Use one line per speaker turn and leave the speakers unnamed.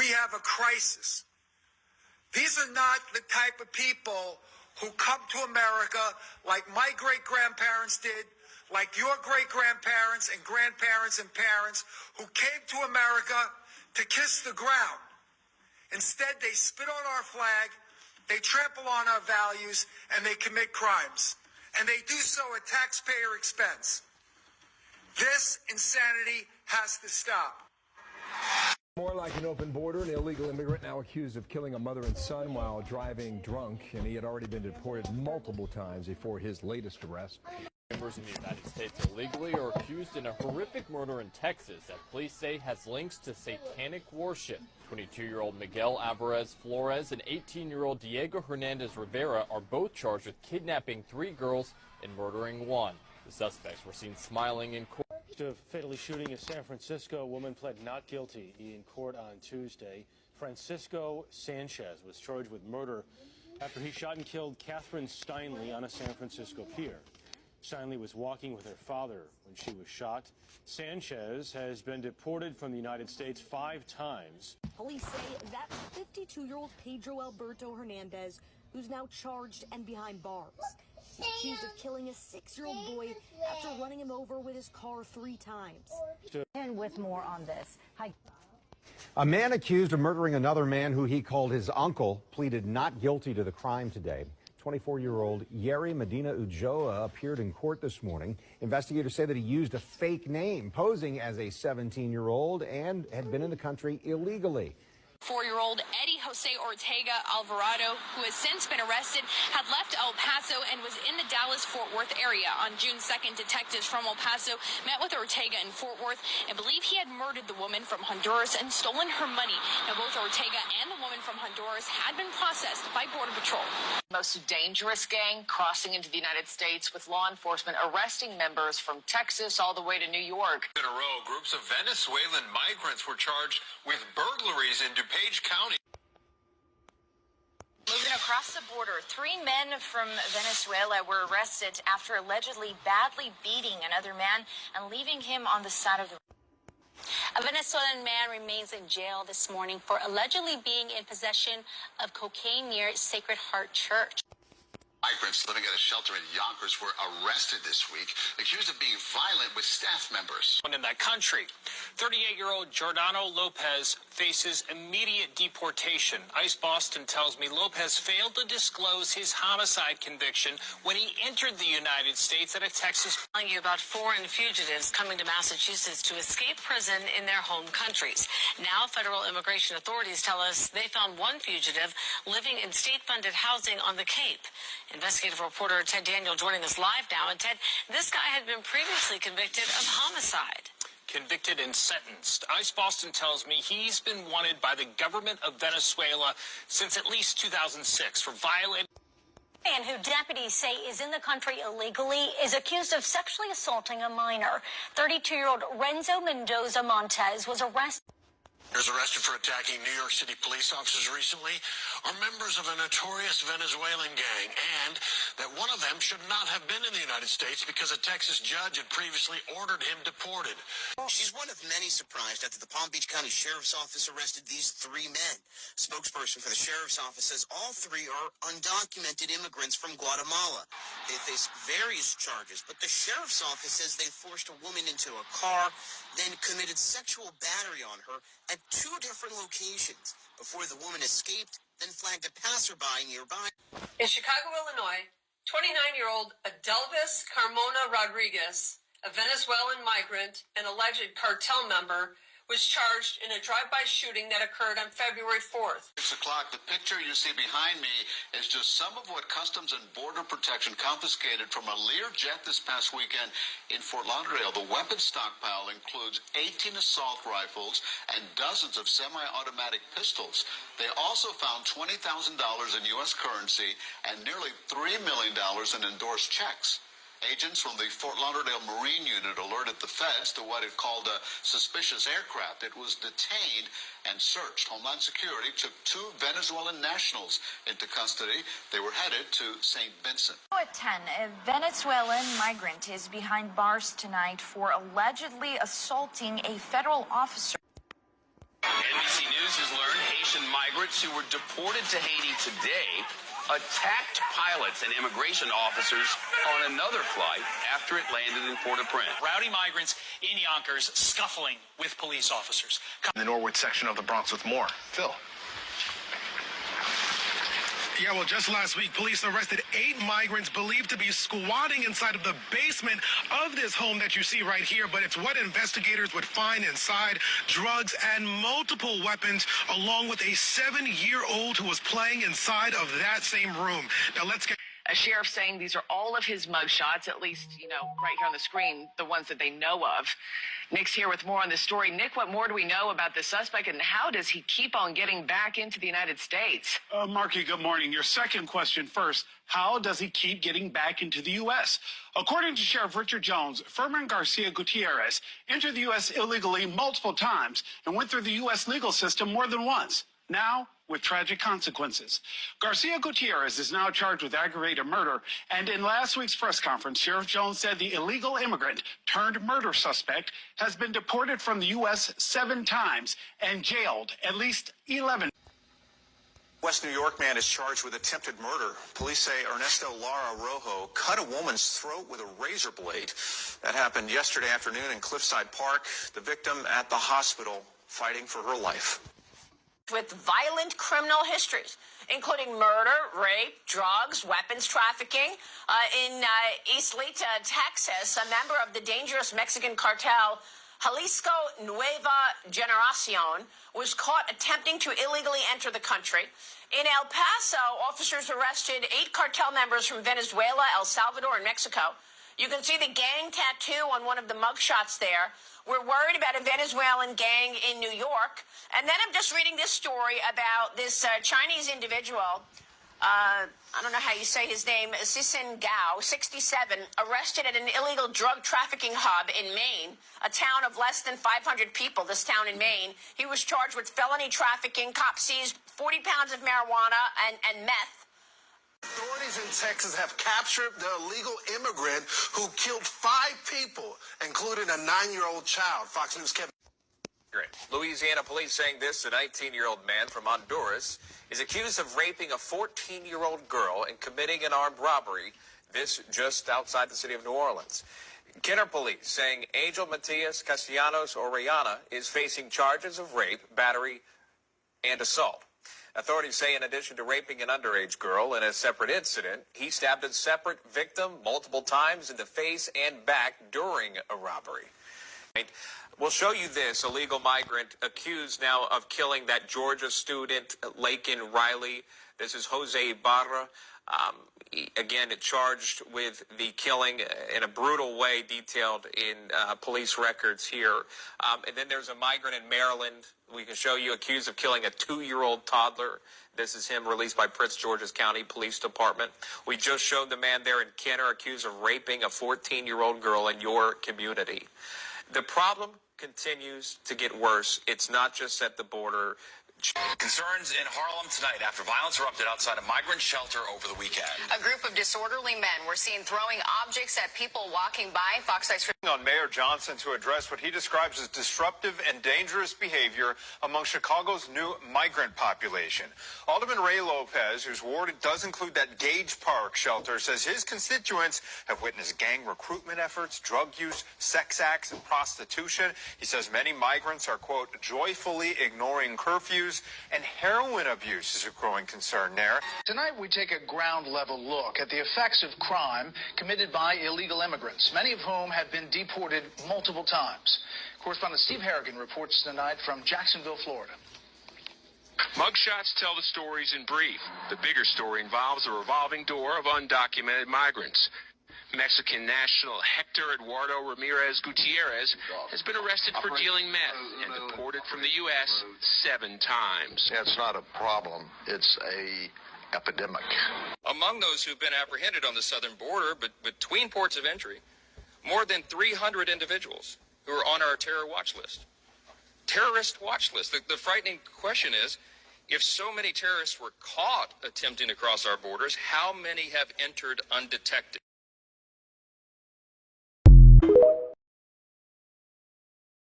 we have a crisis. These are not the type of people who come to America like my great-grandparents did, like your great-grandparents and grandparents and parents who came to America to kiss the ground. Instead, they spit on our flag, they trample on our values, and they commit crimes. And they do so at taxpayer expense. This insanity has to stop.
More like an open border, an illegal immigrant now accused of killing a mother and son while driving drunk, and he had already been deported multiple times before his latest arrest.
Members in the United States illegally are accused in a horrific murder in Texas that police say has links to satanic worship. 22-year-old Miguel Alvarez Flores and 18-year-old Diego Hernandez Rivera are both charged with kidnapping 3 girls and murdering 1. The suspects were seen smiling in court.
Of fatally shooting a San Francisco woman pled not guilty in court on Tuesday. Francisco Sanchez was charged with murder after he shot and killed Catherine Steinle on a San Francisco pier. Steinle was walking with her father when she was shot. Sanchez has been deported from the United States 5 times.
Police say that's 52-year-old Pedro Alberto Hernandez, who's now charged and behind bars. He's accused of killing a 6-year-old boy after running him over with his car 3 times.
And with more on this. Hi.
A man accused of murdering another man who he called his uncle pleaded not guilty to the crime today. 24-year-old Yeri Medina Ujoa appeared in court this morning. Investigators say that he used a fake name, posing as a 17-year-old, and had been in the country illegally.
4-year-old Eddie Jose Ortega Alvarado, who has since been arrested, had left El Paso and was in the Dallas-Fort Worth area. On June 2nd, detectives from El Paso met with Ortega in Fort Worth and believe he had murdered the woman from Honduras and stolen her money. Now, both Ortega and the woman from Honduras had been processed by Border Patrol.
Most dangerous gang crossing into the United States, with law enforcement arresting members from Texas all the way to New York.
In a row, groups of Venezuelan migrants were charged with burglaries in DuPage County.
Moving across the border, 3 men from Venezuela were arrested after allegedly badly beating another man and leaving him on the side of the road.
A Venezuelan man remains in jail this morning for allegedly being in possession of cocaine near Sacred Heart Church.
Migrants living at a shelter in Yonkers were arrested this week, accused of being violent with staff members.
In that country, 38-year-old Giordano Lopez faces immediate deportation. ICE Boston tells me Lopez failed to disclose his homicide conviction when he entered the United States at a Texas.
Telling you about foreign fugitives coming to Massachusetts to escape prison in their home countries. Now, federal immigration authorities tell us they found 1 fugitive living in state-funded housing on the Cape. Investigative reporter Ted Daniel joining us live now. And Ted, this guy had been previously convicted of homicide.
Convicted and sentenced. ICE Boston tells me he's been wanted by the government of Venezuela since at least 2006 for violating.
Man who deputies say is in the country illegally is accused of sexually assaulting a minor. 32-year-old Renzo Mendoza Montez was arrested.
Those arrested for attacking New York City police officers recently are members of a notorious Venezuelan gang, and that one of them should not have been in the United States because a Texas judge had previously ordered him deported.
She's one of many surprised after the Palm Beach County Sheriff's Office arrested these 3 men. A spokesperson for the Sheriff's Office says all 3 are undocumented immigrants from Guatemala. They face various charges, but the Sheriff's Office says they forced a woman into a car, then committed sexual battery on her at 2 different locations before the woman escaped, then flagged a passerby nearby.
In Chicago, Illinois, 29-year-old Adelvis Carmona Rodriguez, a Venezuelan migrant and alleged cartel member, was charged in a drive-by shooting that occurred on February 4th.
6 o'clock, the picture you see behind me is just some of what Customs and Border Protection confiscated from a Learjet this past weekend in Fort Lauderdale. The weapons stockpile includes 18 assault rifles and dozens of semi-automatic pistols. They also found $20,000 in U.S. currency and nearly $3 million in endorsed checks. Agents from the Fort Lauderdale Marine Unit alerted the feds to what it called a suspicious aircraft. It was detained and searched. Homeland Security took 2 Venezuelan nationals into custody. They were headed to St. Vincent.
At 10, a Venezuelan migrant is behind bars tonight for allegedly assaulting a federal officer.
NBC News has learned
immigration migrants who were deported to Haiti today attacked pilots and immigration officers on another flight after it landed in Port-au-Prince.
Rowdy migrants in Yonkers scuffling with police officers.
In the Norwood section of the Bronx with more. Phil.
Yeah, well, just last week, police arrested 8 migrants believed to be squatting inside of the basement of this home that you see right here. But it's what investigators would find inside: drugs and multiple weapons, along with a 7-year-old who was playing inside of that same room. Now, let's get...
A sheriff saying these are all of his mugshots, at least, right here on the screen, the ones that they know of. Nick's here with more on this story. Nick, what more do we know about the suspect, and how does he keep on getting back into the United States?
Marky, good morning. Your second question first. How does he keep getting back into the U.S.? According to Sheriff Richard Jones, Furman Garcia Gutierrez entered the U.S. illegally multiple times and went through the U.S. legal system more than once. Now, with tragic consequences. Garcia Gutierrez is now charged with aggravated murder, and in last week's press conference, Sheriff Jones said the illegal immigrant turned murder suspect has been deported from the U.S. 7 times and jailed at least 11.
West New York man is charged with attempted murder. Police say Ernesto Lara Rojo cut a woman's throat with a razor blade. That happened yesterday afternoon in Cliffside Park. The victim at the hospital fighting for her life.
With violent criminal histories, including murder, rape, drugs, weapons trafficking. In East Lita, Texas, a member of the dangerous Mexican cartel Jalisco Nueva Generacion was caught attempting to illegally enter the country. In El Paso, officers arrested 8 cartel members from Venezuela, El Salvador, and Mexico. You can see the gang tattoo on one of the mugshots there. We're worried about a Venezuelan gang in New York. And then I'm just reading this story about this Chinese individual. I don't know how you say his name, Sissin Gao, 67, arrested at an illegal drug trafficking hub in Maine, a town of less than 500 people, this town in Maine. He was charged with felony trafficking. Cops seized 40 pounds of marijuana and meth.
Authorities in Texas have captured the illegal immigrant who killed 5 people, including a 9-year-old child. Fox News' Kevin.
Louisiana police saying this: a 19-year-old man from Honduras is accused of raping a 14-year-old girl and committing an armed robbery. This just outside the city of New Orleans. Kenner police saying Angel Matias Castellanos Orellana is facing charges of rape, battery, and assault. Authorities say in addition to raping an underage girl in a separate incident, he stabbed a separate victim multiple times in the face and back during a robbery. We'll show you this illegal migrant accused now of killing that Georgia student, Laken Riley. This is Jose Ibarra. Again, charged with the killing in a brutal way detailed in police records here. And then there's a migrant in Maryland we can show you accused of killing a 2-year-old toddler. This is him released by Prince George's County Police Department. We just showed the man there in Kenner accused of raping a 14-year-old girl in your community. The problem continues to get worse. It's not just at the border.
Concerns in Harlem tonight after violence erupted outside a migrant shelter over the weekend.
A group of disorderly men were seen throwing objects at people walking by. Fox 9's
on Mayor Johnson to address what he describes as disruptive and dangerous behavior among Chicago's new migrant population. Alderman Ray Lopez, whose ward does include that Gage Park shelter, says his constituents have witnessed gang recruitment efforts, drug use, sex acts, and prostitution. He says many migrants are, quote, joyfully ignoring curfews, and heroin abuse is a growing concern there.
Tonight we take a ground-level look at the effects of crime committed by illegal immigrants, many of whom have been deported multiple times. Correspondent Steve Harrigan reports tonight from Jacksonville, Florida.
Mugshots tell the stories in brief. The bigger story involves a revolving door of undocumented migrants. Mexican national Hector Eduardo Ramirez Gutierrez has been arrested for dealing meth and deported from the U.S. 7 times.
It's not a problem. It's a epidemic.
Among those who've been apprehended on the southern border, but between ports of entry, more than 300 individuals who are on our terror watch list. Terrorist watch list. The frightening question is, if so many terrorists were caught attempting to cross our borders, how many have entered undetected?